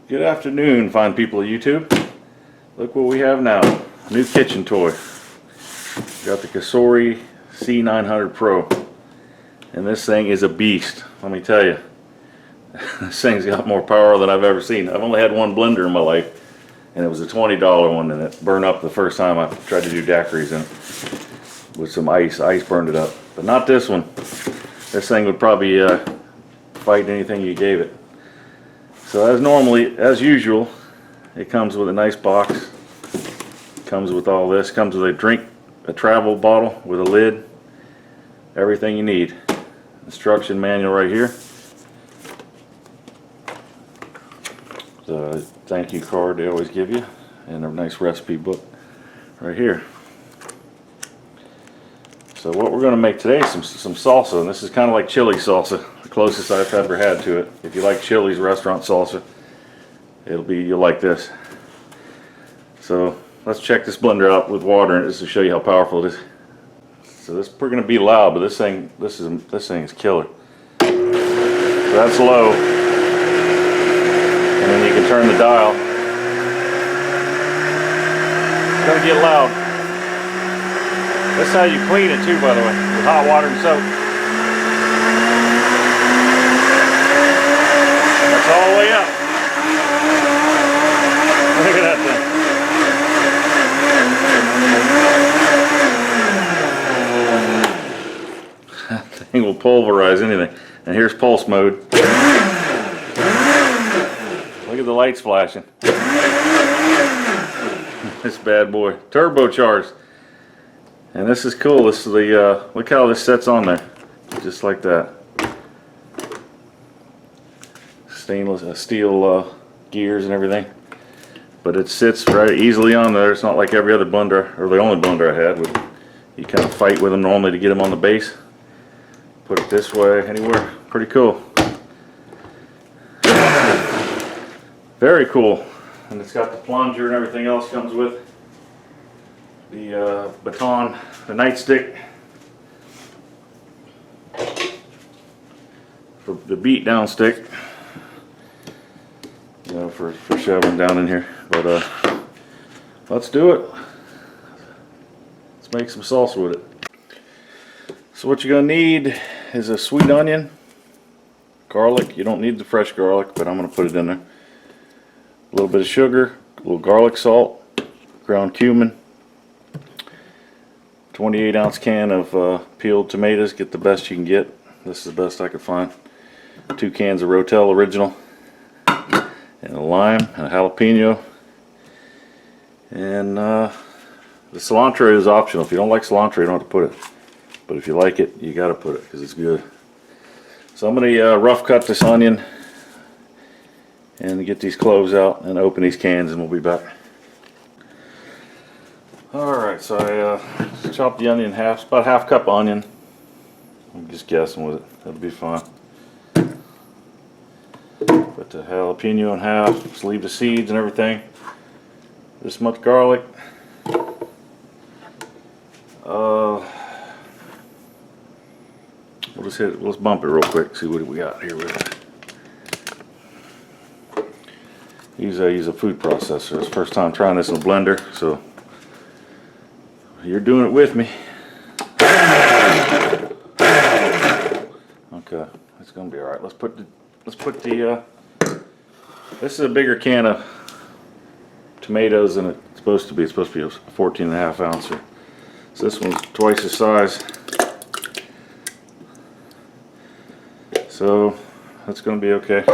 Good afternoon, fine people of YouTube. Look what we have now. A new kitchen toy. Got the Cosori C900 Pro. And this thing is a beast, let me tell you. This thing's got more power than I've ever seen. I've only had one blender in my life, and it was a $20 one, and it burned up the first time I tried to do daiquiris in it with some ice. Ice burned it up. But not this one. This thing would probably fight anything you gave it. So as usual, it comes with a nice box. Comes with all this. Comes with a travel bottle with a lid. Everything you need. Instruction manual right here. The thank you card they always give you, and a nice recipe book right here. So what we're going to make today is some salsa, and this is kind of like chili salsa, the closest I've ever had to it. If you like Chili's restaurant salsa, you'll like this. So let's check this blender out with water in it just to show you how powerful it is. So this we're going to be loud, but this thing is killer. So that's low, and then you can turn the dial. It's going to get loud. That's how you clean it too, by the way, with hot water and soap. That's all the way up. Look at that thing. That thing will pulverize anything. And here's pulse mode. Look at the lights flashing. This bad boy. Turbocharged. And this is cool. This is the look how this sets on there, just like that. Stainless steel gears and everything, but it sits right easily on there. It's not like every other blender, or the only blender I had. You kind of fight with them normally to get them on the base. Put it this way, anywhere. Pretty cool. Very cool. And it's got the plunger and everything else comes with. The baton, the nightstick for the beat down stick, you know, for shoving down in here. But let's do it. Let's make some salsa with it. So what you're gonna need is a sweet onion, garlic. You don't need the fresh garlic, but I'm gonna put it in there. A little bit of sugar, a little garlic salt, ground cumin. 28-ounce can of peeled tomatoes. Get the best you can get. This is the best I could find. 2 cans of Rotel original, and a lime, and a jalapeno, and the cilantro is optional. If you don't like cilantro, you don't have to put it, but if you like it, you got to put it because it's good. So I'm going to rough cut this onion and get these cloves out and open these cans, and we'll be back. Alright, so I chopped the onion in half. It's about half cup onion. I'm just guessing with it. That'll be fine. Put the jalapeno in half. Just leave the seeds and everything. This much garlic. We'll just hit it. Let's bump it real quick. See what we got here with it. Use a food processor. It's the first time trying this in a blender, so you're doing it with me. Okay, it's gonna be all right. Let's put the this is a bigger can of tomatoes than it's supposed to be. It's supposed to be a 14.5 ouncer. So this one's twice the size. So that's gonna be okay.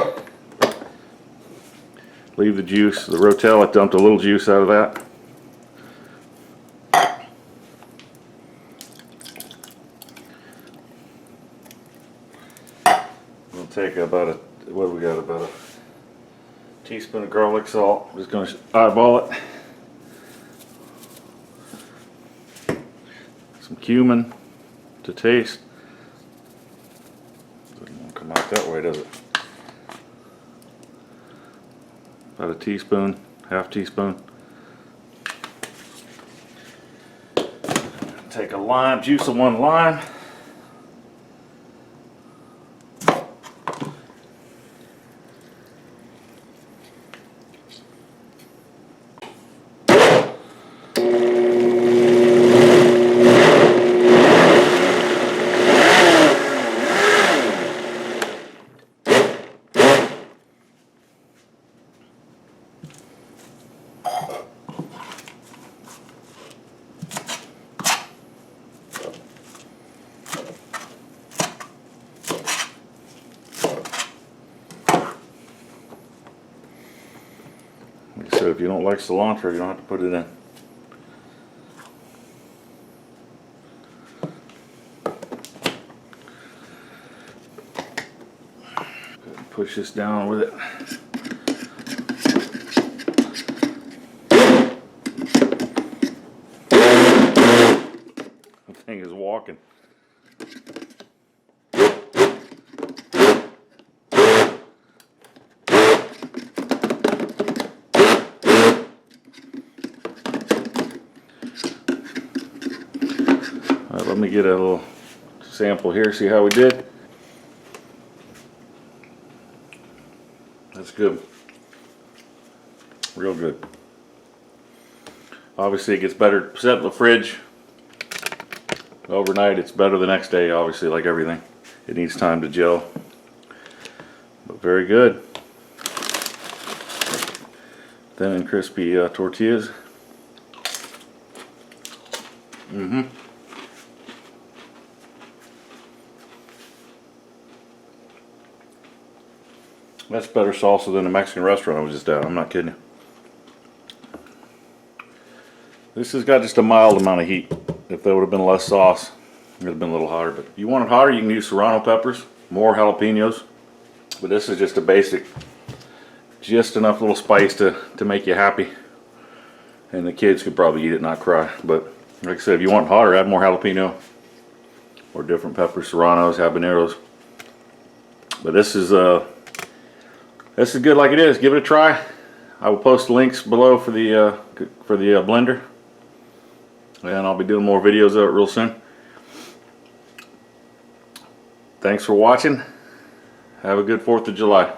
Leave the juice. The Rotel, I dumped a little juice out of that. We'll take about what do we got? About a teaspoon of garlic salt. I'm just going to eyeball it. Some cumin to taste. Doesn't want to come out that way, does it? About a teaspoon, half teaspoon. Take a lime, juice of 1 lime. So if you don't like cilantro, you don't have to put it in. Push this down with it. The thing is walking. Alright, let me get a little sample here, see how we did. That's good. Real good. Obviously it gets better set in the fridge overnight. It's better the next day, obviously, like everything. It needs time to gel. But very good. Thin and crispy tortillas. That's better salsa than the Mexican restaurant I was just at. I'm not kidding you. This has got just a mild amount of heat. If there would have been less sauce, it would have been a little hotter. But if you want it hotter, you can use serrano peppers, more jalapenos. But this is just a basic, just enough little spice to make you happy. And the kids could probably eat it, not cry. But like I said, if you want hotter, add more jalapeno or different peppers, serranos, habaneros. But this is good like it is. Give it a try. I will post links below for the blender, and I'll be doing more videos of it real soon. Thanks for watching. Have a good 4th of July.